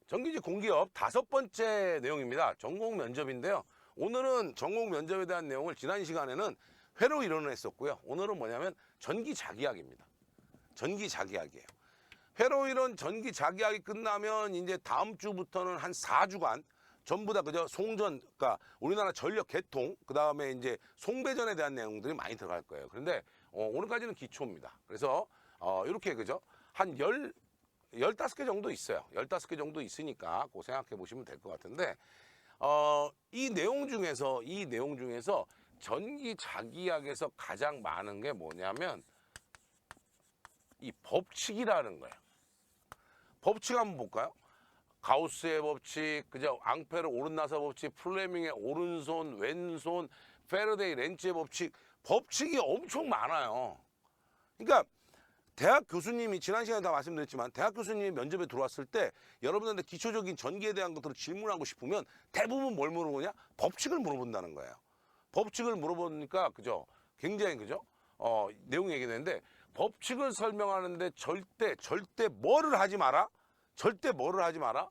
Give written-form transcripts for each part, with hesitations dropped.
전기직 공기업 5번째 내용입니다. 전공 면접인데요. 오늘은 전공 면접에 대한 내용을 지난 시간에는 회로 이론을 했었고요. 오늘은 뭐냐면 전기 자기학입니다. 전기 자기학이에요. 회로 이론 전기 자기학이 끝나면 이제 다음 주부터는 한 4주간 전부 다 그저 송전, 그러니까 우리나라 전력 개통, 그 다음에 이제 송배전에 대한 내용들이 많이 들어갈 거예요. 그런데 오늘까지는 기초입니다. 그래서 이렇게 그죠? 한 15개 정도 있어요. 15개 정도 있으니까 그거 생각해 보시면 될 것 같은데, 이 내용 중에서 전기 자기학에서 가장 많은 게 뭐냐면 이 법칙이라는 거예요. 법칙 한번 볼까요? 가우스의 법칙, 그죠? 앙페르 오른나사 법칙, 플레밍의 오른손, 왼손, 페러데이 렌츠의 법칙, 법칙이 엄청 많아요. 그러니까 대학 교수님이 지난 시간에 다 말씀드렸지만 대학 교수님이 면접에 들어왔을 때 여러분들한테 기초적인 전기에 대한 것들을 질문하고 싶으면 대부분 뭘 물어보냐? 법칙을 물어본다는 거예요. 법칙을 물어보니까 그죠? 굉장히 그죠? 내용이 얘기되는데 법칙을 설명하는데 절대 뭐를 하지 마라? 절대 뭐를 하지 마라?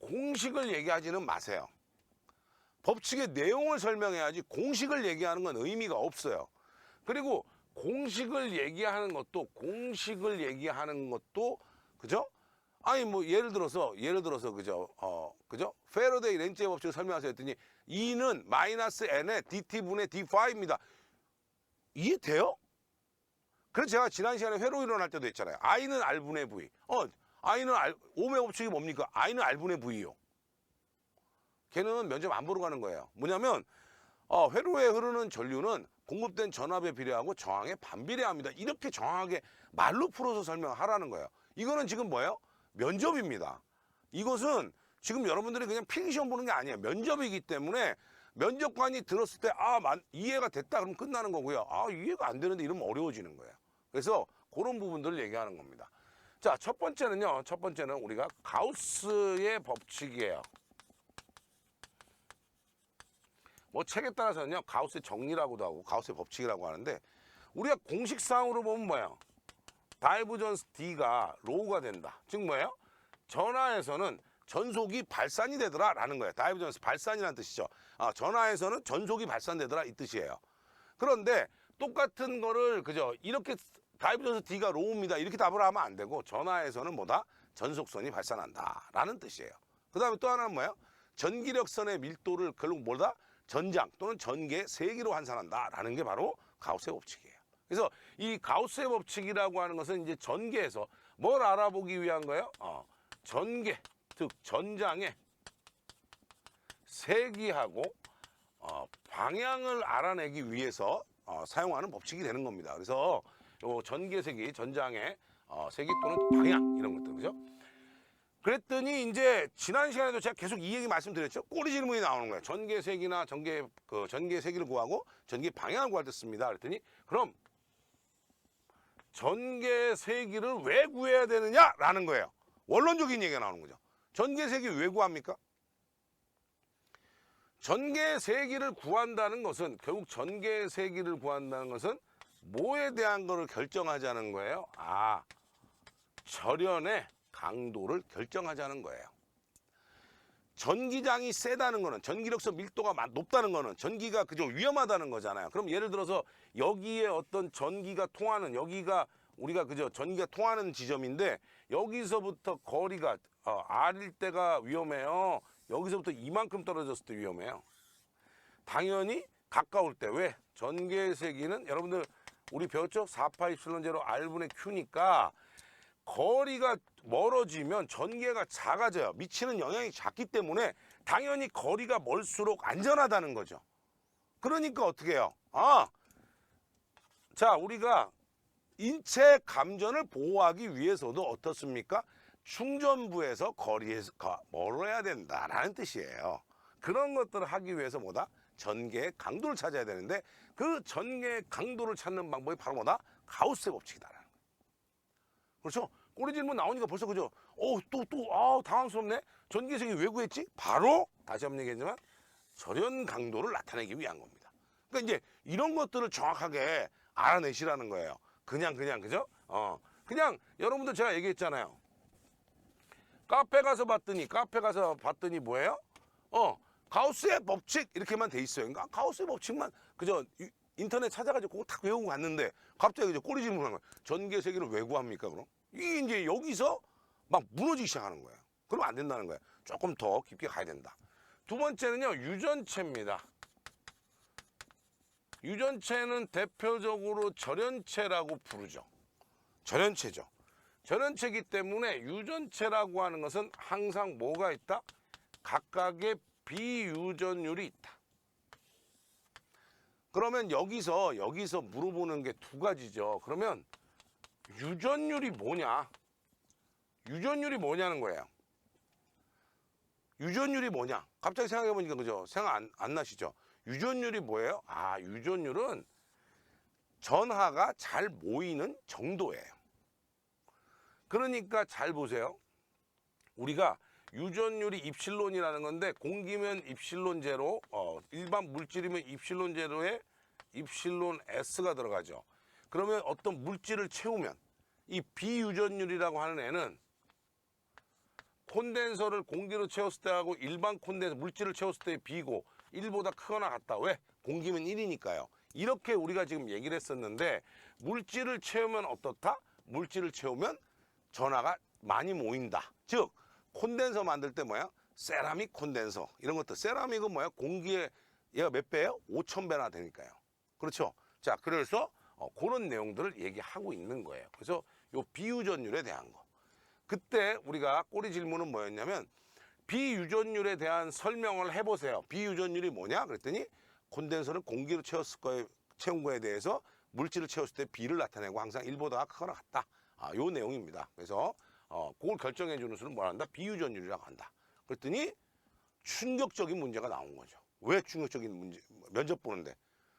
공식을 얘기하지는 마세요. 법칙의 내용을 설명해야지 공식을 얘기하는 건 의미가 없어요. 그리고 공식을 얘기하는 것도 그죠? 아니 뭐 예를 들어서 그죠? 페러데이 렌츠의 법칙을 설명하세요 했더니 E는 마이너스 N의 DT분의 D5입니다. 이해돼요? 그래서 제가 지난 시간에 회로 이론 할 때도 했잖아요. I는 R분의 V. I는 오음의 법칙이 뭡니까? I는 R분의 V요. 걔는 면접 안 보러 가는 거예요. 뭐냐면 회로에 흐르는 전류는 공급된 전압에 비례하고 저항에 반비례합니다. 이렇게 정확하게 말로 풀어서 설명하라는 거예요. 이거는 지금 뭐예요? 면접입니다. 이것은 지금 여러분들이 그냥 필기시험 보는 게 아니에요. 면접이기 때문에 면접관이 들었을 때 이해가 됐다 그러면 끝나는 거고요. 이해가 안 되는데 이러면 어려워지는 거예요. 그래서 그런 부분들을 얘기하는 겁니다. 자, 첫 번째는 우리가 가우스의 법칙이에요. 뭐 책에 따라서는요 가우스의 정리라고도 하고 가우스의 법칙이라고 하는데 우리가 공식상으로 보면 뭐예요? 다이버전스 D가 로우가 된다. 즉 뭐예요? 전하에서는 전속이 발산이 되더라 라는 거예요. 다이버전스 발산이라는 뜻이죠. 전하에서는 전속이 발산되더라 이 뜻이에요. 그런데 똑같은 거를 그죠? 이렇게 다이버전스 D가 로우입니다 이렇게 답을 하면 안 되고 전하에서는 뭐다? 전속선이 발산한다 라는 뜻이에요. 그 다음에 또 하나는 뭐예요? 전기력선의 밀도를 결국 뭐다? 전장 또는 전개 세기로 환산한다 라는 게 바로 가우스의 법칙이에요. 그래서 이 가우스의 법칙이라고 하는 것은 이제 전개에서 뭘 알아보기 위한 거예요? 전개, 즉 전장의 세기하고 방향을 알아내기 위해서 사용하는 법칙이 되는 겁니다. 그래서 요 전개 세기, 전장의 세기 또는 방향 이런 것들 그죠? 그랬더니 이제 지난 시간에도 제가 계속 이 얘기 말씀드렸죠. 꼬리 질문이 나오는 거예요. 전개 세기나 전개 세기를 구하고 전개 방향을 구할 때 씁니다. 그랬더니 그럼 전개 세기를 왜 구해야 되느냐라는 거예요. 원론적인 얘기가 나오는 거죠. 전개 세기 왜 구합니까? 전개 세기를 구한다는 것은 결국 전개 세기를 구한다는 것은 뭐에 대한 거를 결정하자는 거예요. 절연의 강도를 결정하자는 거예요. 전기장이 세다는 거는 전기력선 밀도가 높다는 거는 전기가 그저 위험하다는 거잖아요. 그럼 예를 들어서 여기에 어떤 전기가 통하는 여기가 우리가 그저 전기가 통하는 지점인데 여기서부터 거리가 R일 때가 위험해요. 여기서부터 이만큼 떨어졌을 때 위험해요. 당연히 가까울 때 왜? 전개 세기는 여러분들 우리 배웠죠? 4파 입실론 제로 R분의 Q니까 거리가 멀어지면 전개가 작아져요. 미치는 영향이 작기 때문에 당연히 거리가 멀수록 안전하다는 거죠. 그러니까 어떻게 해요? 자, 우리가 인체 감전을 보호하기 위해서도 어떻습니까? 충전부에서 거리에서 멀어야 된다라는 뜻이에요. 그런 것들을 하기 위해서 뭐다? 전개의 강도를 찾아야 되는데 그 전개의 강도를 찾는 방법이 바로 뭐다? 가우스의 법칙이다라는 거예요. 그렇죠? 꼬리 질문 나오니까 벌써 그죠? 당황스럽네. 전기세기 왜 구했지? 바로 다시 한번 얘기하지만 절연 강도를 나타내기 위한 겁니다. 그러니까 이제 이런 것들을 정확하게 알아내시라는 거예요. 그냥 그죠? 그냥 여러분들 제가 얘기했잖아요. 카페 가서 봤더니 뭐예요? 가우스의 법칙 이렇게만 돼 있어요. 그러니까 가우스의 법칙만 그저 인터넷 찾아가지고 그거 딱 외우고 갔는데 갑자기 그저 꼬리 질문하는 거예요. 전개 세계를 왜 구합니까 그럼? 이게 이제 여기서 막 무너지기 시작하는 거예요. 그러면 안 된다는 거예요. 조금 더 깊게 가야 된다. 두 번째는요, 유전체입니다. 유전체는 대표적으로 절연체라고 부르죠. 절연체죠. 절연체이기 때문에 유전체라고 하는 것은 항상 뭐가 있다? 각각의 비유전율이 있다. 그러면 여기서 물어보는 게 두 가지죠. 그러면 유전율이 뭐냐? 유전율이 뭐냐는 거예요. 유전율이 뭐냐? 갑자기 생각해 보니까 그죠? 생각 안 나시죠? 유전율이 뭐예요? 유전율은 전하가 잘 모이는 정도예요. 그러니까 잘 보세요. 우리가 유전율이 입실론이라는 건데 공기면 입실론 제로, 일반 물질이면 입실론 제로에 입실론 S가 들어가죠. 그러면 어떤 물질을 채우면 이 비유전율이라고 하는 애는 콘덴서를 공기로 채웠을 때하고 일반 콘덴서 물질을 채웠을 때의 B고 1보다 크거나 같다. 왜? 공기면 1이니까요. 이렇게 우리가 지금 얘기를 했었는데 물질을 채우면 어떻다? 물질을 채우면 전하가 많이 모인다. 즉 콘덴서 만들 때 뭐야? 세라믹 콘덴서 이런 것들. 세라믹은 뭐야? 공기에 얘가 몇 배예요? 5,000배나 되니까요. 그렇죠? 자, 그래서 그런 내용들을 얘기하고 있는 거예요. 그래서 요 비유전율에 대한 거. 그때 우리가 꼬리 질문은 뭐였냐면 비유전율에 대한 설명을 해보세요. 비유전율이 뭐냐? 그랬더니 콘덴서를 공기로 채운 거에 대해서 물질을 채웠을 때 B를 나타내고 항상 1보다 크거나 같다. 요 내용입니다. 그래서 그걸 결정해 주는 수는 뭐라 한다? 비유전율이라고 한다. 그랬더니 충격적인 문제가 나온 거죠. 왜 충격적인 문제? 면접 보는데.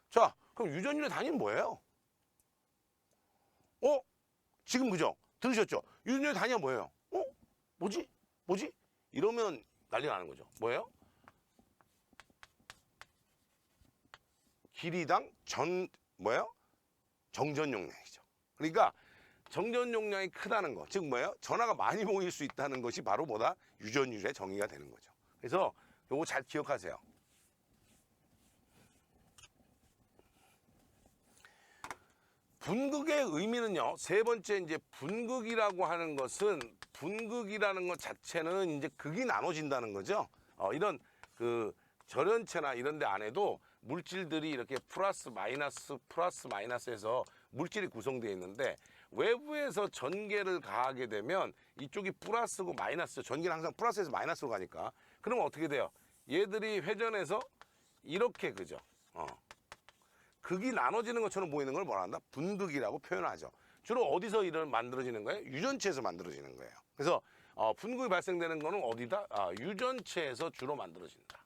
자, 그럼 유전율의 단위는 뭐예요? 지금 그죠? 들으셨죠? 유전율의 단위가 뭐예요? 뭐지? 이러면 난리 나는 거죠. 뭐예요? 길이당 정전 용량이죠. 그러니까 정전 용량이 크다는 거, 즉 뭐예요? 전하가 많이 모일 수 있다는 것이 바로 뭐다? 유전율의 정의가 되는 거죠. 그래서 요거 잘 기억하세요. 분극의 의미는요, 세 번째 이제 분극이라고 하는 것은 분극이라는 것 자체는 이제 극이 나눠진다는 거죠. 이런 그 절연체나 이런 데 안에도 물질들이 이렇게 플러스 마이너스에서 물질이 구성되어 있는데 외부에서 전개를 가하게 되면 이쪽이 플러스고 마이너스, 전기는 항상 플러스에서 마이너스로 가니까 그러면 어떻게 돼요? 얘들이 회전해서 이렇게 그죠? 극이 나눠지는 것처럼 보이는 걸 뭐라 한다? 분극이라고 표현하죠. 주로 어디서 만들어지는 거예요? 유전체에서 만들어지는 거예요. 그래서 분극이 발생되는 거는 어디다? 유전체에서 주로 만들어진다.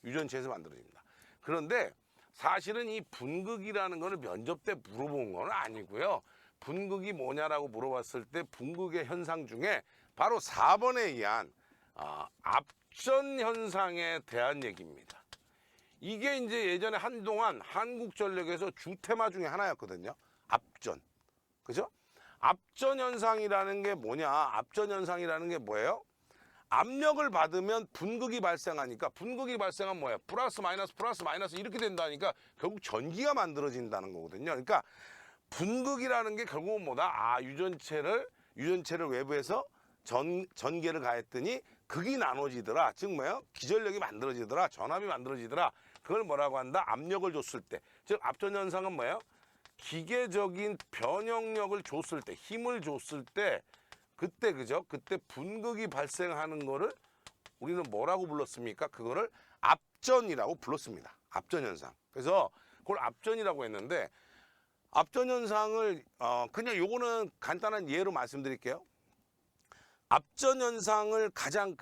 유전체에서 만들어집니다. 그런데 사실은 이 분극이라는 거를 면접 때 물어본 건 아니고요. 분극이 뭐냐라고 물어봤을 때 분극의 현상 중에 바로 4번에 의한 압전 현상에 대한 얘기입니다. 이게 이제 예전에 한동안 한국전력에서 주테마 중에 하나였거든요. 압전. 그죠? 압전 현상이라는 게 뭐냐? 압전 현상이라는 게 뭐예요? 압력을 받으면 분극이 발생하니까 분극이 발생하면 뭐예요? 플러스 마이너스 이렇게 된다니까 결국 전기가 만들어진다는 거거든요. 그러니까 분극이라는 게 결국은 뭐다? 유전체를 외부에서 전개를 가했더니 극이 나눠지더라. 즉 뭐예요? 기전력이 만들어지더라. 전압이 만들어지더라. 그걸 뭐라고 한다? 압력을 줬을 때. 즉 압전 현상은 뭐예요? 기계적인 변형력을 줬을 때, 힘을 줬을 때 그때 그죠? 그때 분극이 발생하는 거를 우리는 뭐라고 불렀습니까? 그거를 압전이라고 불렀습니다. 압전 현상. 그래서 그걸 압전이라고 했는데 압전 현상을 그냥 요거는 간단한 예로 말씀드릴게요. 압전 현상을 가장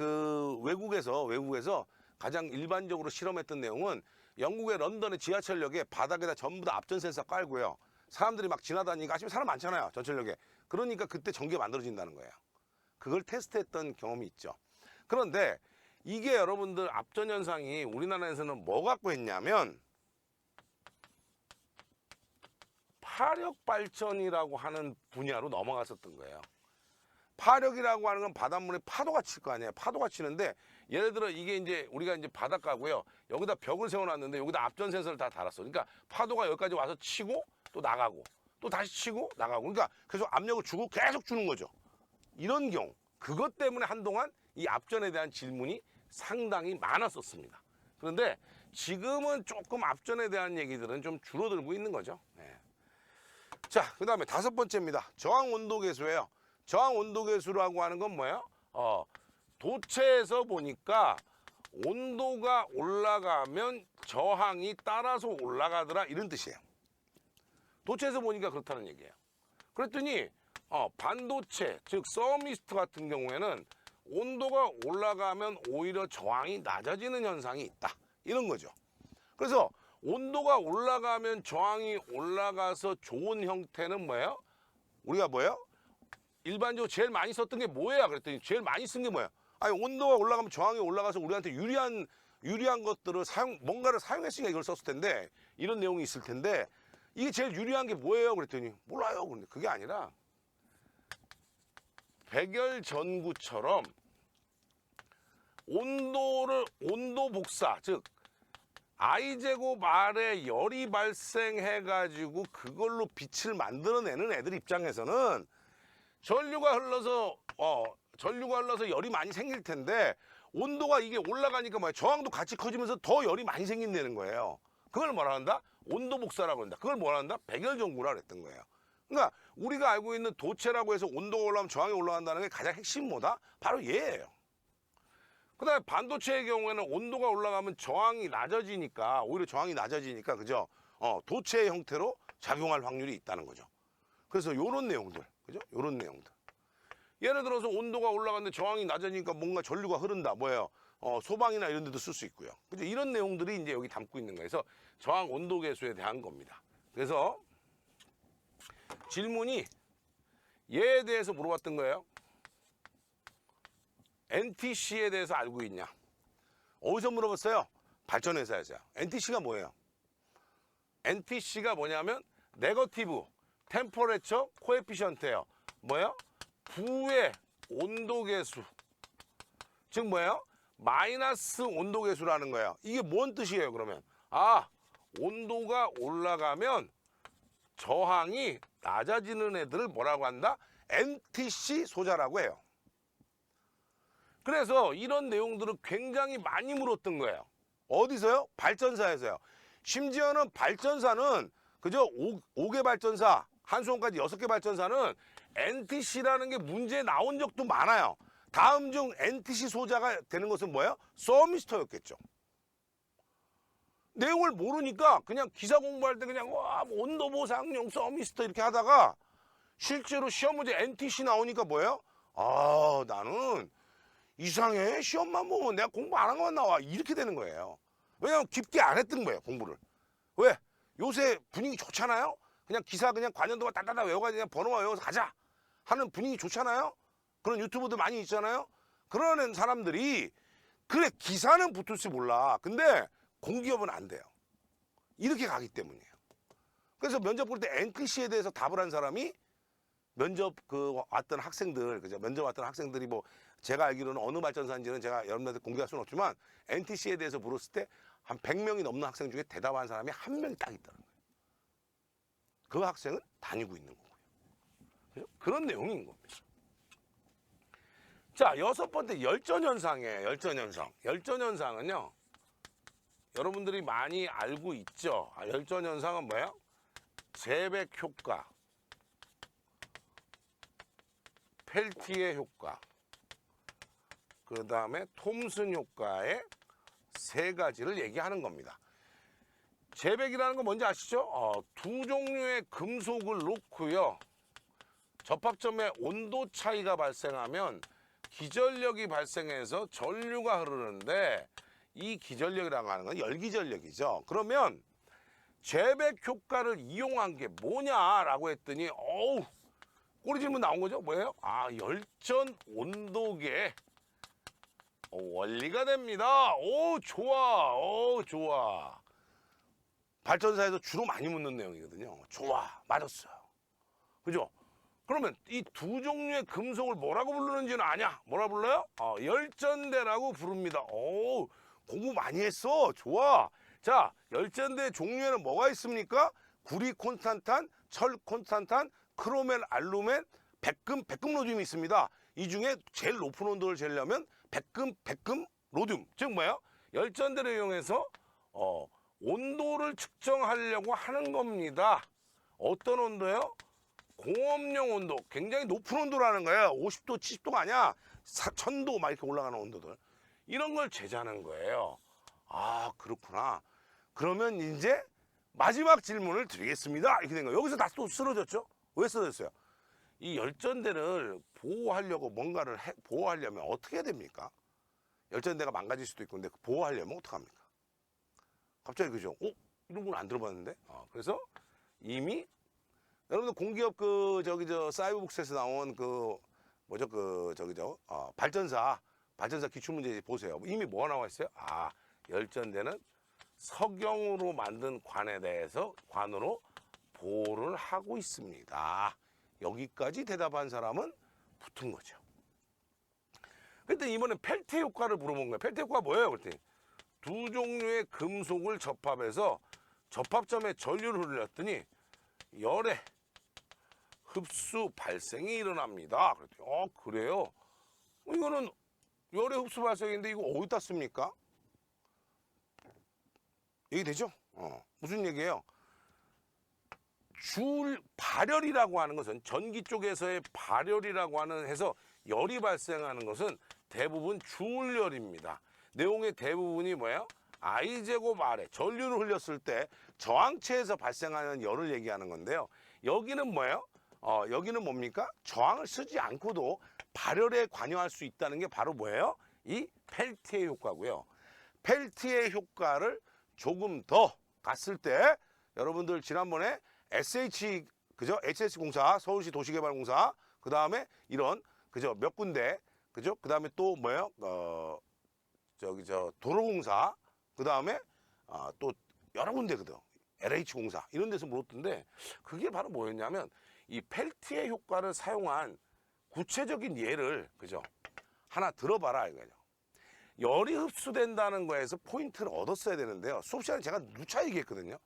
외국에서 가장 일반적으로 실험했던 내용은 영국의 런던의 지하철역에 바닥에다 전부 다 압전 센서 깔고요. 사람들이 막 지나다니니까 아침에 사람 많잖아요. 전철역에. 그러니까 그때 전기가 만들어진다는 거예요. 그걸 테스트했던 경험이 있죠. 그런데 이게 여러분들 압전 현상이 우리나라에서는 뭐 갖고 했냐면 파력 발전이라고 하는 분야로 넘어갔었던 거예요. 파력이라고 하는 건 바닷물에 파도가 칠 거 아니에요. 파도가 치는데 예를 들어 이게 이제 우리가 이제 바닷가고요. 여기다 벽을 세워놨는데 여기다 앞전 센서를 다 달았어. 그러니까 파도가 여기까지 와서 치고 또 나가고 또 다시 치고 나가고. 그러니까 계속 압력을 주고 계속 주는 거죠. 이런 경우 그것 때문에 한동안 이 앞전에 대한 질문이 상당히 많았었습니다. 그런데 지금은 조금 앞전에 대한 얘기들은 좀 줄어들고 있는 거죠. 네. 자, 그 다음에 5번째입니다. 저항 온도 계수예요. 저항 온도 계수라고 하는 건 뭐예요? 도체에서 보니까 온도가 올라가면 저항이 따라서 올라가더라 이런 뜻이에요. 도체에서 보니까 그렇다는 얘기예요. 그랬더니 반도체 즉 서미스트 같은 경우에는 온도가 올라가면 오히려 저항이 낮아지는 현상이 있다 이런 거죠. 그래서 온도가 올라가면 저항이 올라가서 좋은 형태는 뭐예요? 우리가 뭐예요? 일반적으로 제일 많이 썼던 게 뭐예요? 그랬더니 제일 많이 쓴 게 뭐예요? 아니 온도가 올라가면 저항이 올라가서 우리한테 유리한 것들을 뭔가를 사용했으니까 이걸 썼을 텐데 이런 내용이 있을 텐데 이게 제일 유리한 게 뭐예요? 그랬더니 몰라요. 근데 그게 아니라 백열전구처럼 온도 복사 즉 I제곱 아래 열이 발생해가지고 그걸로 빛을 만들어내는 애들 입장에서는 전류가 흘러서 열이 많이 생길 텐데 온도가 이게 올라가니까 뭐야 저항도 같이 커지면서 더 열이 많이 생긴다는 거예요. 그걸 뭐라 한다? 온도 복사라고 한다. 그걸 뭐라 한다? 백열전구라 그랬던 거예요. 그러니까 우리가 알고 있는 도체라고 해서 온도가 올라가면 저항이 올라간다는 게 가장 핵심 뭐다? 바로 얘예요. 그 다음에 반도체의 경우에는 온도가 올라가면 저항이 낮아지니까 오히려 저항이 낮아지니까 그죠? 도체의 형태로 작용할 확률이 있다는 거죠. 그래서 요런 내용들 그죠? 요런 내용들 예를 들어서 온도가 올라가는데 저항이 낮아지니까 뭔가 전류가 흐른다 뭐예요? 소방이나 이런 데도 쓸 수 있고요. 그죠? 이런 내용들이 이제 여기 담고 있는 거예요. 그래서 저항 온도 계수에 대한 겁니다. 그래서 질문이 얘에 대해서 물어봤던 거예요. NTC에 대해서 알고 있냐? 어디서 물어봤어요? 발전회사에서요. NTC가 뭐예요? NTC가 뭐냐면 네거티브 템퍼레처 코에피션트예요. 뭐예요? 부의 온도계수. 즉 뭐예요? 마이너스 온도계수라는 거예요. 이게 뭔 뜻이에요? 그러면 온도가 올라가면 저항이 낮아지는 애들을 뭐라고 한다? NTC 소자라고 해요. 그래서 이런 내용들을 굉장히 많이 물었던 거예요. 어디서요? 발전사에서요. 심지어는 발전사는 그저 5개 발전사, 한수원까지 6개 발전사는 NTC라는 게 문제에 나온 적도 많아요. 다음 중 NTC 소자가 되는 것은 뭐예요? 서미스터였겠죠. 내용을 모르니까 그냥 기사 공부할 때 그냥 온도 보상용 서미스터 이렇게 하다가 실제로 시험 문제 NTC 나오니까 뭐예요? 나는 이상해. 시험만 보면 내가 공부 안 한 것만 나와. 이렇게 되는 거예요. 왜냐면 깊게 안 했던 거예요, 공부를. 왜? 요새 분위기 좋잖아요? 그냥 기사 그냥 관연도만 따다다 외워가지고 그냥 번호만 외워서 가자 하는 분위기 좋잖아요? 그런 유튜버들 많이 있잖아요? 그러는 사람들이 그래 기사는 붙을지 몰라. 근데 공기업은 안 돼요. 이렇게 가기 때문이에요. 그래서 면접 볼 때 NTC에 대해서 답을 한 사람이 면접 왔던 학생들, 그죠? 면접 왔던 학생들이 뭐 제가 알기로는 어느 발전사인지는 제가 여러분들한테 공개할 수는 없지만 NTC에 대해서 물었을 때 한 100명이 넘는 학생 중에 대답한 사람이 한 명이 딱 있다는 거예요. 그 학생은 다니고 있는 거고요. 그죠? 그런 내용인 겁니다. 자, 6번째 열전현상이에요. 열전현상. 열전현상은요. 여러분들이 많이 알고 있죠. 열전현상은 뭐예요? 제백 효과, 펠티의 효과, 그 다음에 톰슨 효과의 세 가지를 얘기하는 겁니다. 제백이라는 거 뭔지 아시죠? 두 종류의 금속을 놓고요. 접합점에 온도 차이가 발생하면 기전력이 발생해서 전류가 흐르는데 이 기전력이라고 하는 건 열기전력이죠. 그러면 제백 효과를 이용한 게 뭐냐라고 했더니 꼬리 질문 나온 거죠? 뭐예요? 열전 온도계 원리가 됩니다. 좋아. 좋아. 발전사에서 주로 많이 묻는 내용이거든요. 좋아. 맞았어요. 그죠? 그러면 이 두 종류의 금속을 뭐라고 부르는지는 아냐? 뭐라 불러요? 열전대라고 부릅니다. 오, 공부 많이 했어. 좋아. 자, 열전대 종류에는 뭐가 있습니까? 구리 콘스탄탄, 철 콘스탄탄, 크로멜 알루멘, 백금 로듐이 있습니다. 이 중에 제일 높은 온도를 재려면 백금 로듐, 즉 뭐예요? 열전대를 이용해서 온도를 측정하려고 하는 겁니다. 어떤 온도요? 공업용 온도, 굉장히 높은 온도라는 거예요. 50도, 70도가 아니야. 1000도 막 이렇게 올라가는 온도들. 이런 걸 재자는 거예요. 아, 그렇구나. 그러면 이제 마지막 질문을 드리겠습니다. 이렇게 된 거예요. 여기서 다 또 쓰러졌죠? 왜 쓰러졌어요? 이 열전대를 보호하려고 뭔가를 보호하려면 어떻게 해야 됩니까? 열전대가 망가질 수도 있고, 근데 보호하려면 어떡합니까? 갑자기 그죠? 이런 건 안 들어봤는데? 그래서 이미 여러분들 공기업 사이버북스에서 나온 발전사 기출문제 보세요. 이미 뭐가 나와 있어요? 열전대는 석영으로 만든 관으로 보호를 하고 있습니다. 여기까지 대답한 사람은 붙은 거죠. 그랬더니 이번엔 펠티의 효과를 물어본 거예요. 펠티의 효과가 뭐예요? 그랬더니 두 종류의 금속을 접합해서 접합점에 전류를 흘렸더니 열의 흡수 발생이 일어납니다. 그랬더니 그래요? 이거는 열의 흡수 발생인데 이거 어디다 씁니까? 얘기되죠? 무슨 얘기예요? 발열이라고 하는 것은 전기 쪽에서의 발열이라고 해서 열이 발생하는 것은 대부분 주울열입니다. 내용의 대부분이 뭐예요? I제곱 R에 전류를 흘렸을 때 저항체에서 발생하는 열을 얘기하는 건데요. 여기는 뭐예요? 여기는 뭡니까? 저항을 쓰지 않고도 발열에 관여할 수 있다는 게 바로 뭐예요? 이 펠티의 효과고요. 펠티의 효과를 조금 더 갔을 때 여러분들 지난번에 HS공사, 서울시 도시개발공사, 그 다음에 이런 몇 군데, 그 다음에 또 뭐예요? 도로공사, 그 다음에 또 여러 군데거든. LH공사 이런 데서 물었던데 그게 바로 뭐였냐면 이 펠티의 효과를 사용한 구체적인 예를 하나 들어봐라 이거죠. 열이 흡수된다는 거에서 포인트를 얻었어야 되는데요. 수업 시간에 제가 누차 얘기했거든요.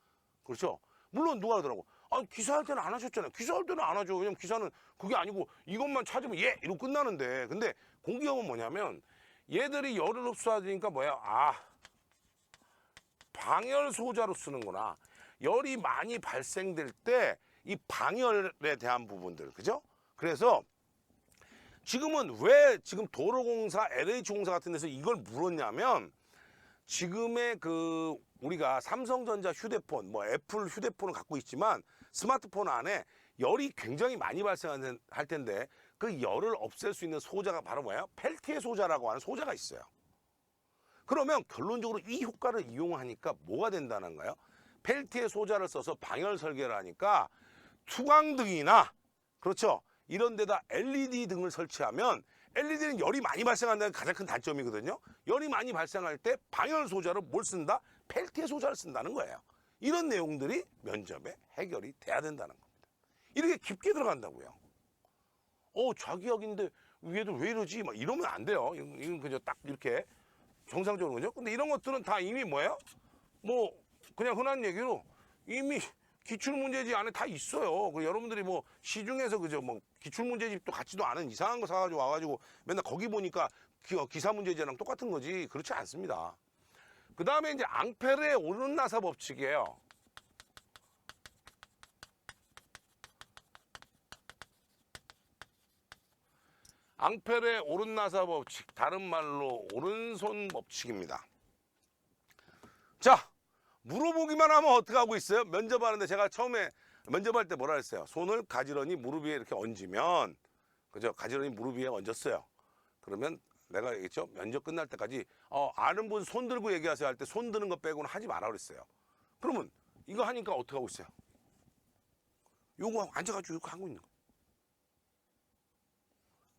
그렇죠? 물론 누가 하더라고. 기사할 때는 안 하셨잖아요. 기사할 때는 안 하죠. 왜냐면 기사는 그게 아니고 이것만 찾으면 이러고 끝나는데. 근데 공기업은 뭐냐면 얘들이 열을 흡수하니까 방열 소자로 쓰는구나. 열이 많이 발생될 때 이 방열에 대한 부분들, 그죠? 그래서 지금은 왜 지금 도로공사, LH공사 같은 데서 이걸 물었냐면 지금의 우리가 삼성전자 휴대폰, 애플 휴대폰을 갖고 있지만 스마트폰 안에 열이 굉장히 많이 발생할 텐데 그 열을 없앨 수 있는 소자가 바로 뭐예요? 펠티의 소자라고 하는 소자가 있어요. 그러면 결론적으로 이 효과를 이용하니까 뭐가 된다는 거예요? 펠티의 소자를 써서 방열 설계를 하니까 투광등이나 그렇죠? 이런 데다 LED 등을 설치하면 LED는 열이 많이 발생한다는 가장 큰 단점이거든요. 열이 많이 발생할 때 방열 소자로 뭘 쓴다? 펠티의 소자를 쓴다는 거예요. 이런 내용들이 면접에 해결이 돼야 된다는 겁니다. 이렇게 깊게 들어간다고요. 자기학인데 얘들 왜 이러지? 막 이러면 안 돼요. 이건 그냥 딱 이렇게 정상적으로 그죠? 근데 이런 것들은 다 이미 뭐예요? 그냥 흔한 얘기로 이미 기출문제집 안에 다 있어요. 여러분들이 시중에서 기출문제집도 같지도 않은 이상한 거 사가지고 와가지고 맨날 거기 보니까 기사문제지랑 똑같은 거지. 그렇지 않습니다. 그 다음에 이제 앙페르의 오른나사 법칙이에요. 앙페르의 오른나사 법칙, 다른 말로 오른손 법칙입니다. 자, 물어보기만 하면 어떻게 하고 있어요? 면접하는데 제가 처음에 면접할 때 뭐라 했어요? 손을 가지런히 무릎 위에 이렇게 얹으면, 그죠? 가지런히 무릎 위에 얹었어요. 그러면 내가 얘기했죠? 면접 끝날 때까지 아는 분 손 들고 얘기하세요 할 때 손 드는 거 빼고는 하지 마라 그랬어요. 그러면 이거 하니까 어떻게 하고 있어요? 요거 앉아가지고 이렇게 하고 있는 거예요.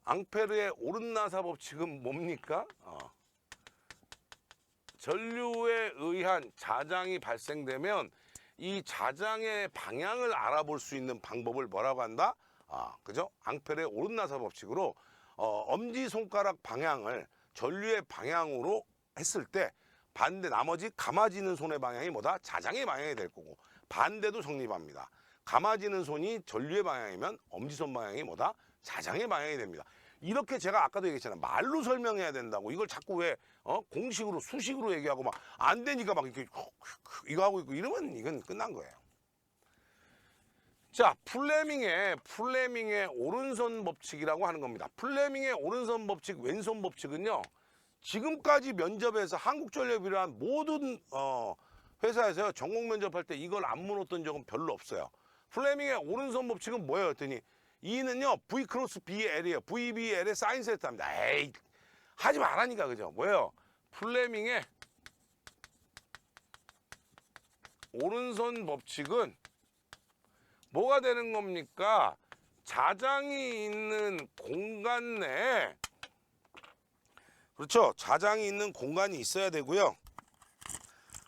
앙페르의 오른나사 법칙은 뭡니까? 전류에 의한 자장이 발생되면 이 자장의 방향을 알아볼 수 있는 방법을 뭐라고 한다? 그죠? 앙펠의 오른나사 법칙으로 엄지손가락 방향을 전류의 방향으로 했을 때 반대 나머지 감아지는 손의 방향이 뭐다? 자장의 방향이 될 거고 반대도 성립합니다. 감아지는 손이 전류의 방향이면 엄지손 방향이 뭐다? 자장의 방향이 됩니다. 이렇게 제가 아까도 얘기했잖아요. 말로 설명해야 된다고. 이걸 자꾸 왜 공식으로 수식으로 얘기하고 막 안 되니까 막 이렇게 이거 하고 있고 이러면 이건 끝난 거예요. 자, 플레밍의 오른손 법칙이라고 하는 겁니다. 플레밍의 오른손 법칙, 왼손 법칙은요. 지금까지 면접에서 한국전력이란 모든 회사에서요. 전공 면접할 때 이걸 안 물었던 적은 별로 없어요. 플레밍의 오른손 법칙은 뭐예요? 했더니 E는요. V 크로스 BL이에요. VBL의 사인 세타입니다. 에이, 하지 말라니까 그죠? 뭐예요? 플레밍의 오른손 법칙은 뭐가 되는 겁니까? 자장이 있는 공간 내에 그렇죠. 자장이 있는 공간이 있어야 되고요.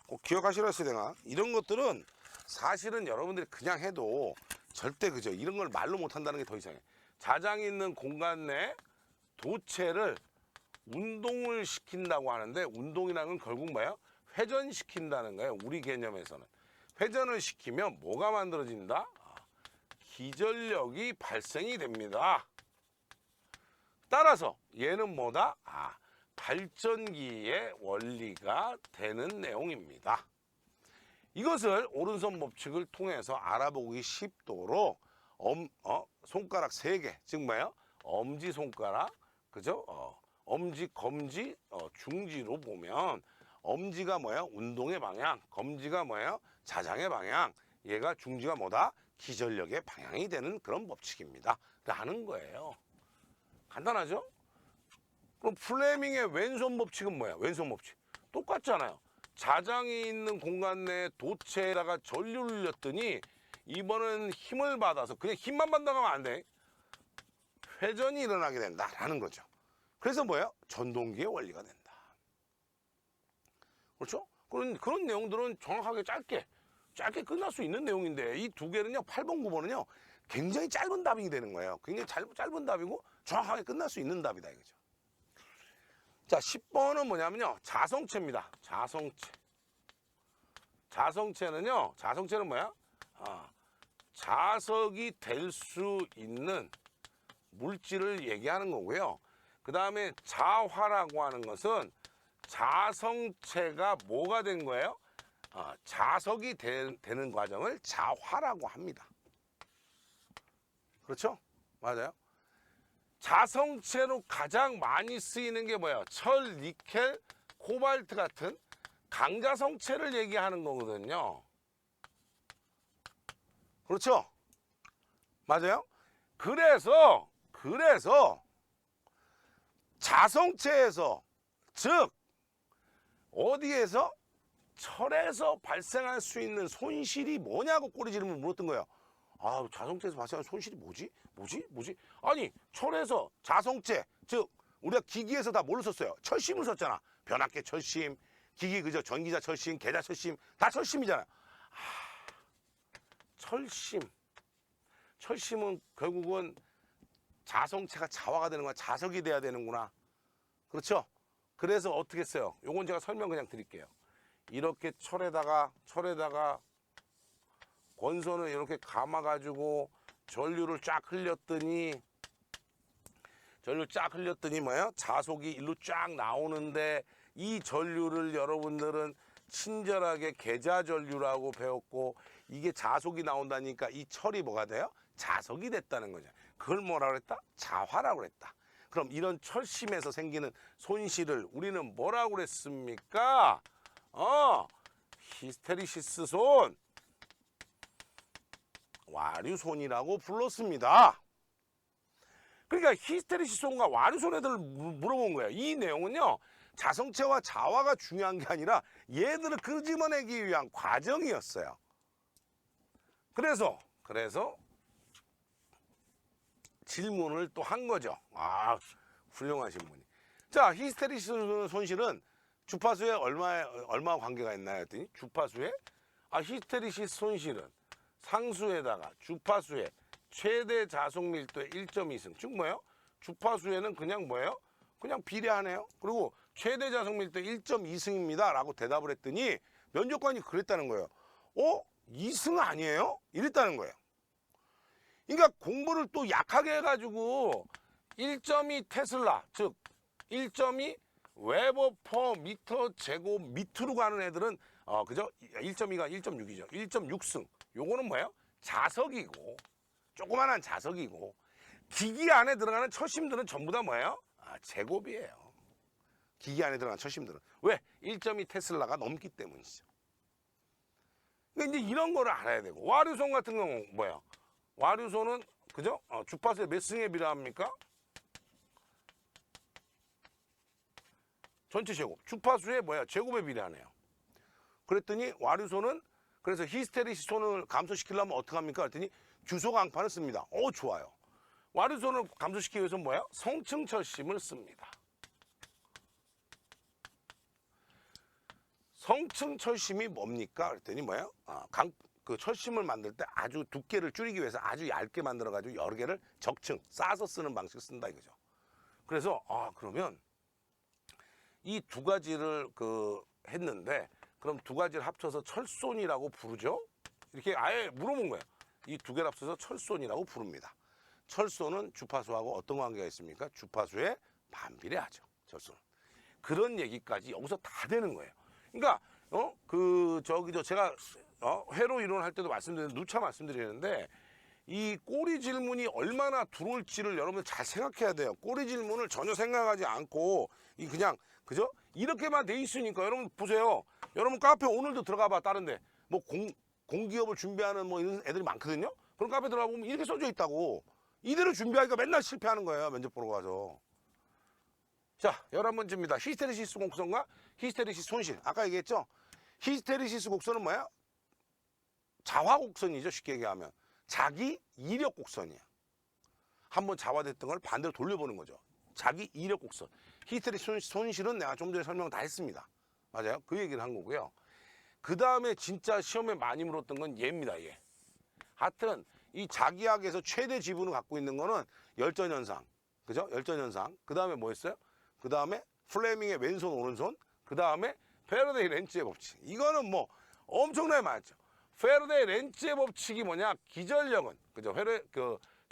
꼭 기억하시라 했어야 되나? 이런 것들은 사실은 여러분들이 그냥 해도 절대 그죠. 이런 걸 말로 못한다는 게 더 이상해. 자장이 있는 공간 내 도체를 운동을 시킨다고 하는데 운동이라는 건 결국 뭐예요? 회전시킨다는 거예요. 우리 개념에서는. 회전을 시키면 뭐가 만들어진다? 기전력이 발생이 됩니다. 따라서 얘는 뭐다? 발전기의 원리가 되는 내용입니다. 이것을 오른손 법칙을 통해서 알아보기 쉽도록 손가락 3개, 즉 뭐예요? 엄지손가락, 그죠? 엄지, 검지, 중지로 보면 엄지가 뭐예요? 운동의 방향, 검지가 뭐예요? 자장의 방향, 얘가 중지가 뭐다? 기전력의 방향이 되는 그런 법칙입니다. 라는 거예요. 간단하죠? 그럼 플레밍의 왼손 법칙은 뭐야? 왼손 법칙. 똑같잖아요. 자장이 있는 공간 내에 도체에다가 전류를 넣었더니 이번은 힘을 받아서 그냥 힘만 받다가 하면 안 돼. 회전이 일어나게 된다라는 거죠. 그래서 뭐예요? 전동기의 원리가 된다. 그렇죠? 그런 내용들은 정확하게 짧게 끝날 수 있는 내용인데 이 두 개는요, 8번, 9번은요, 굉장히 짧은 답이 되는 거예요. 굉장히 짧은 답이고 정확하게 끝날 수 있는 답이다 이거죠. 자, 10번은 뭐냐면요, 자성체입니다. 자성체는 뭐야? 자석이 될 수 있는 물질을 얘기하는 거고요. 그 다음에 자화라고 하는 것은 자성체가 뭐가 된 거예요? 자석이 되는 과정을 자화라고 합니다. 그렇죠? 맞아요. 자성체로 가장 많이 쓰이는 게 뭐예요? 철, 니켈, 코발트 같은 강자성체를 얘기하는 거거든요. 그렇죠? 맞아요? 그래서 자성체에서, 즉 어디에서? 철에서 발생할 수 있는 손실이 뭐냐고 꼬리지름을 물었던 거예요. 자성체에서 발생하는 손실이 뭐지? 아니, 철에서 자성체, 즉 우리가 기기에서 다 뭘로 썼어요? 철심을 썼잖아. 변압계 철심, 기기 그죠? 전기자 철심, 계자 철심, 다 철심이잖아요. 철심은 결국은 자성체가 자화가 되는 거야. 자석이 돼야 되는구나. 그렇죠? 그래서 어떻게 써요? 요건 제가 설명 그냥 드릴게요. 이렇게 철에다가 권선을 이렇게 감아가지고 전류를 쫙 흘렸더니 뭐예요? 자속이 일로 쫙 나오는데 이 전류를 여러분들은 친절하게 계자전류라고 배웠고 이게 자속이 나온다니까 이 철이 뭐가 돼요? 자석이 됐다는 거죠. 그걸 뭐라고 그랬다? 자화라고 그랬다. 그럼 이런 철심에서 생기는 손실을 우리는 뭐라고 그랬습니까? 히스테리시스 손, 와류손이라고 불렀습니다. 그러니까 히스테리시스 손과 와류손에들 물어본 거예요. 이 내용은요, 자성체와 자화가 중요한 게 아니라 얘들을 끄집어내기 위한 과정이었어요. 그래서 질문을 또 한 거죠. 훌륭하신 분이. 자, 히스테리시스 손실은 주파수에 얼마 관계가 있나요? 했더니 주파수에 히스테리시스 손실은 상수에다가 주파수에 최대 자속 밀도의 1.2승. 즉 뭐예요? 주파수에는 그냥 뭐예요? 그냥 비례하네요. 그리고 최대 자속 밀도 1.2승입니다. 라고 대답을 했더니 면접관이 그랬다는 거예요. 2승 아니에요? 이랬다는 거예요. 그러니까 공부를 또 약하게 해가지고 1.2 테슬라, 즉 1.2 웨버 퍼 미터 제곱 밑으로 가는 애들은 그죠? 1.2가 1.6이죠. 1.6승. 요거는 뭐예요? 자석이고 조그만한 자석이고 기기 안에 들어가는 철심들은 전부 다 뭐예요? 제곱이에요. 기기 안에 들어가는 철심들은. 왜? 1.2 테슬라가 넘기 때문이죠. 그러니까 이제 이런 거를 알아야 되고 와류손 같은 경우는 뭐예요? 와류손은 그죠? 주파수에 몇 승에 비례합니까? 전체 제곱. 주파수에 뭐야? 제곱에 비례하네요. 그랬더니 와류손은 그래서 히스테리시 손을 감소시키려면 어떻게 합니까? 그랬더니 규소 강판을 씁니다. 좋아요. 와류손을 감소시키기 위해서 뭐야? 성층철심을 씁니다. 성층철심이 뭡니까? 그랬더니 뭐예요? 그 철심을 만들 때 아주 두께를 줄이기 위해서 아주 얇게 만들어가지고 여러 개를 적층, 싸서 쓰는 방식을 쓴다 이거죠. 그래서 그러면 이 두 가지를 했는데 그럼 두 가지를 합쳐서 철손이라고 부르죠? 이렇게 아예 물어본 거예요. 이 두 개를 합쳐서 철손이라고 부릅니다. 철손은 주파수하고 어떤 관계가 있습니까? 주파수에 반비례하죠. 철손은. 그런 얘기까지 여기서 다 되는 거예요. 그러니까 제가 회로 이론 할 때도 누차 말씀드리는데 이 꼬리 질문이 얼마나 들어올지를 여러분들 잘 생각해야 돼요. 꼬리 질문을 전혀 생각하지 않고 그냥 그죠? 이렇게만 돼 있으니까 여러분 보세요. 여러분 카페 오늘도 들어가 봐. 다른데 뭐 공기업을 준비하는 뭐 이런 애들이 많거든요. 그런 카페 들어가 보면 이렇게 써져 있다고. 이대로 준비하니까 맨날 실패하는 거예요. 면접 보러 가서. 자, 11번째입니다. 히스테리시스 곡선과 히스테리시스 손실. 아까 얘기했죠? 히스테리시스 곡선은 뭐야? 자화 곡선이죠. 쉽게 얘기하면. 자기 이력 곡선이야. 한번 자화됐던 걸 반대로 돌려보는 거죠. 자기 이력 곡선. 히스테리시스 손실은 내가 좀 전에 설명 다 했습니다. 맞아요? 그 얘기를 한 거고요. 그 다음에 진짜 시험에 많이 물었던 건 얘입니다. 얘. 하여튼 이 자기학에서 최대 지분을 갖고 있는 거는 열전현상. 그죠? 열전현상. 그 다음에 뭐였어요? 그 다음에 플레밍의 왼손 오른손, 그 다음에 페러데이 렌츠의 법칙. 이거는 뭐 엄청나게 많았죠. 페러데이 렌츠의 법칙이 뭐냐? 기전력은 그죠?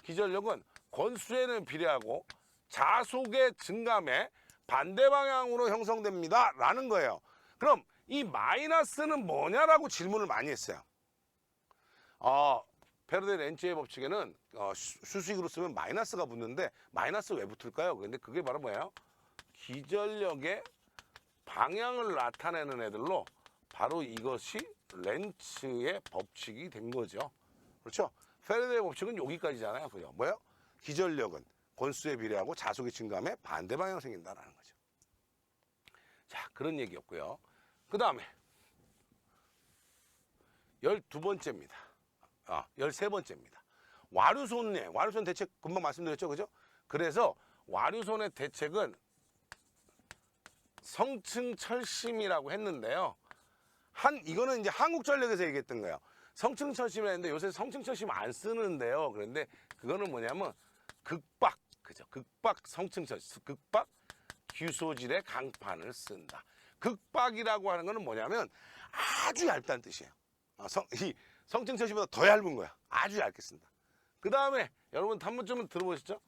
기전력은 권수에는 비례하고 자속의 증감에 반대 방향으로 형성됩니다. 라는 거예요. 그럼 이 마이너스는 뭐냐라고 질문을 많이 했어요. 페러데이 렌츠의 법칙에는 수식으로 쓰면 마이너스가 붙는데 마이너스 왜 붙을까요? 근데 그게 바로 뭐예요? 기전력의 방향을 나타내는 애들로 바로 이것이 렌츠의 법칙이 된 거죠. 그렇죠? 페러데이 법칙은 여기까지잖아요. 그죠? 뭐예요? 기전력은 권수에 비례하고 자속의 증감에 반대 방향 생긴다라는 거죠. 자, 그런 얘기였고요. 그 다음에 12번째입니다. 13번째입니다. 와류손 대책 금방 말씀드렸죠. 그죠? 그래서 와류손의 대책은 성층철심이라고 했는데요. 이거는 이제 한국전력에서 얘기했던 거예요. 성층철심을 했는데 요새 성층철심 안 쓰는데요. 그런데 그거는 뭐냐면 극박, 그죠? 극박 성층철심, 극박 규소질의 강판을 쓴다. 극박이라고 하는 거는 뭐냐면 아주 얇다는 뜻이에요. 이 성층철심보다 더 얇은 거야. 아주 얇게 쓴다. 그 다음에 여러분 한 번쯤은 들어보셨죠?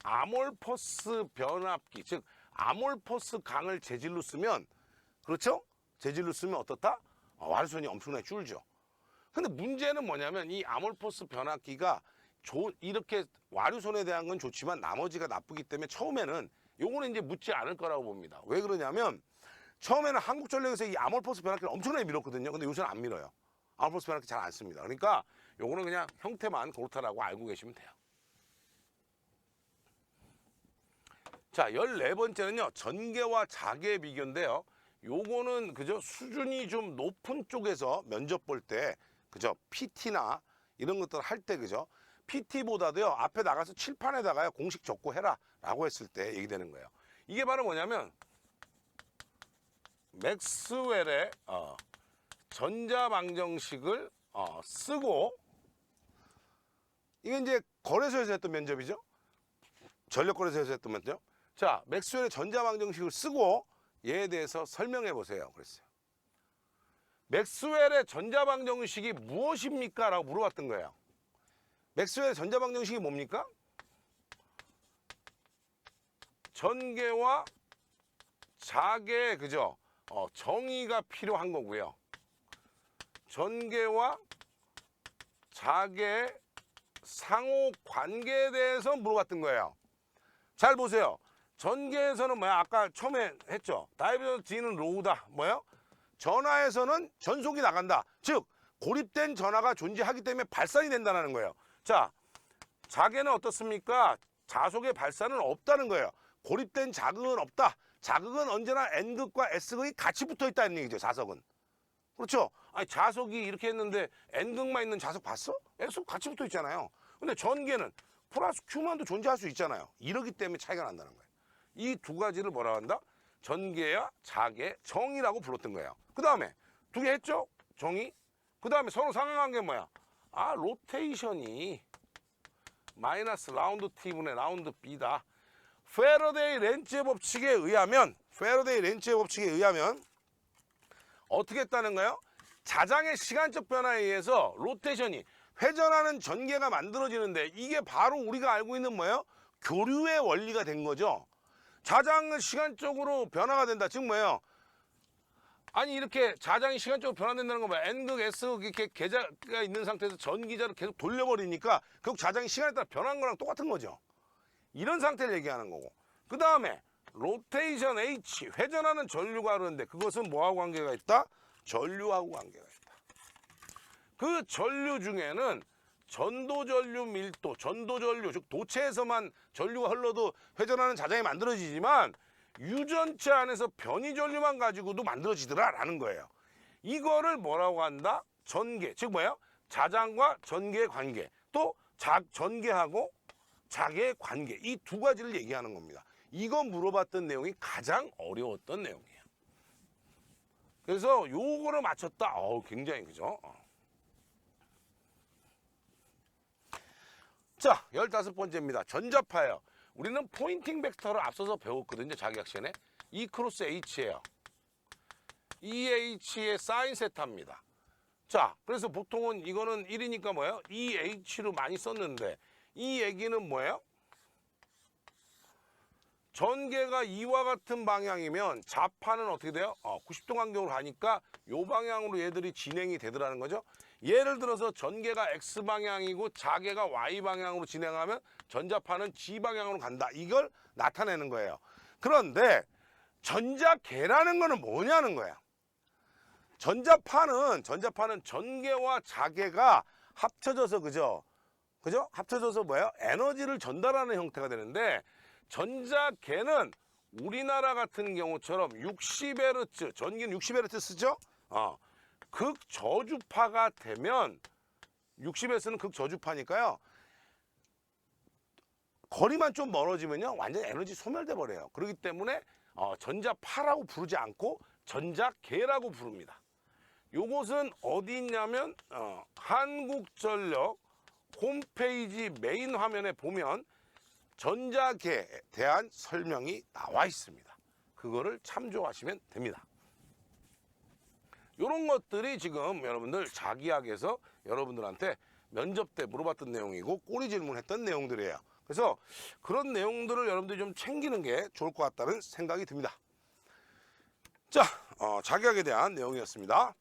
아몰포스 변압기, 즉 아몰포스 강을 재질로 쓰면, 그렇죠? 재질로 쓰면 어떻다? 와류손이 엄청나게 줄죠. 근데 문제는 뭐냐면 이 아몰포스 변압기가 이렇게 와류손에 대한 건 좋지만 나머지가 나쁘기 때문에 처음에는 요거는 이제 묻지 않을 거라고 봅니다. 왜 그러냐면 처음에는 한국전력에서 이 아몰포스 변압기를 엄청나게 밀었거든요. 근데 요새는 안 밀어요. 아몰포스 변압기 잘 안 씁니다. 그러니까 요거는 그냥 형태만 그렇다라고 알고 계시면 돼요. 자, 14번째는요. 전개와 자개 비교인데요. 요거는 그죠? 수준이 좀 높은 쪽에서 면접 볼 때 그죠? PT나 이런 것들 할 때 그죠? PT보다도요. 앞에 나가서 칠판에다가요. 공식 적고 해라 라고 했을 때 얘기되는 거예요. 이게 바로 뭐냐면 맥스웰의 전자방정식을 쓰고 이게 이제 거래소에서 했던 면접이죠. 전력거래소에서 했던 면접. 자, 맥스웰의 전자방정식을 쓰고 얘에 대해서 설명해 보세요. 그랬어요. 맥스웰의 전자방정식이 무엇입니까? 라고 물어봤던 거예요. 맥스웰의 전자방정식이 뭡니까? 전개와 자개, 그죠? 정의가 필요한 거고요. 전개와 자개 상호 관계에 대해서 물어봤던 거예요. 잘 보세요. 전개에서는 뭐야? 아까 처음에 했죠. 다이버전스 D는 로우다. 뭐예요? 전하에서는 전속이 나간다. 즉 고립된 전하가 존재하기 때문에 발산이 된다는 거예요. 자, 자개는 어떻습니까? 자속의 발산은 없다는 거예요. 고립된 자극은 없다. 자극은 언제나 N극과 S극이 같이 붙어 있다는 얘기죠. 자석은. 그렇죠? 아니 자석이 이렇게 했는데 N극만 있는 자석 봤어? S극 같이 붙어 있잖아요. 근데 전개는 플러스 Q만도 존재할 수 있잖아요. 이러기 때문에 차이가 난다는 거예요. 이 두 가지를 뭐라 한다? 전개와 자개, 정의라고 불렀던 거예요. 그 다음에 두 개 했죠? 정의. 그 다음에 서로 상응한 게 뭐야? 아, 로테이션이 마이너스 라운드 T분의 라운드 B다. 패러데이 렌츠의 법칙에 의하면 어떻게 했다는 거예요? 자장의 시간적 변화에 의해서 로테이션이 회전하는 전개가 만들어지는데 이게 바로 우리가 알고 있는 뭐예요? 교류의 원리가 된 거죠. 자장은 시간적으로 변화가 된다. 즉 뭐예요? 아니 이렇게 자장이 시간적으로 변화된다는 건 뭐야? N극, S극 이렇게 계좌가 있는 상태에서 전기자를 계속 돌려버리니까 결국 자장이 시간에 따라 변한 거랑 똑같은 거죠. 이런 상태를 얘기하는 거고. 그 다음에 로테이션 H, 회전하는 전류가 흐르는데 그것은 뭐하고 관계가 있다? 전류하고 관계가 있다. 그 전류 중에는 전도전류 밀도, 전도전류, 즉 도체에서만 전류가 흘러도 회전하는 자장이 만들어지지만 유전체 안에서 변이전류만 가지고도 만들어지더라라는 거예요. 이거를 뭐라고 한다? 전개, 즉 뭐예요? 자장과 전개의 관계, 또 전개하고 자개의 관계, 이 두 가지를 얘기하는 겁니다. 이거 물어봤던 내용이 가장 어려웠던 내용이에요. 그래서 요거를 맞췄다. 굉장히 그죠? 자, 15번째입니다. 전자파예요. 우리는 포인팅 벡터를 앞서서 배웠거든요. 자기학 시간에. E 크로스 H예요. EH의 사인 세타입니다. 자, 그래서 보통은 이거는 1이니까 뭐예요? EH로 많이 썼는데 이 얘기는 뭐예요? 전개가 이와 같은 방향이면 자파는 어떻게 돼요? 90도 간격으로 가니까 이 방향으로 얘들이 진행이 되더라는 거죠. 예를 들어서 전개가 X방향이고 자개가 Y방향으로 진행하면 전자파는 G방향으로 간다. 이걸 나타내는 거예요. 그런데 전자계라는 거는 뭐냐는 거야. 전자파는 전개와 자개가 합쳐져서 그죠? 합쳐져서 뭐예요? 에너지를 전달하는 형태가 되는데 전자계는 우리나라 같은 경우처럼 60Hz, 전기는 60Hz 쓰죠? 극저주파가 되면 60Hz는 극저주파니까요. 거리만 좀 멀어지면요. 완전 에너지 소멸돼 버려요. 그렇기 때문에 전자파라고 부르지 않고 전자계라고 부릅니다. 요것은 어디 있냐면 한국전력 홈페이지 메인 화면에 보면 전자계에 대한 설명이 나와 있습니다. 그거를 참조하시면 됩니다. 이런 것들이 지금 여러분들 자기학에서 여러분들한테 면접 때 물어봤던 내용이고 꼬리 질문했던 내용들이에요. 그래서 그런 내용들을 여러분들이 좀 챙기는 게 좋을 것 같다는 생각이 듭니다. 자, 자기학에 대한 내용이었습니다.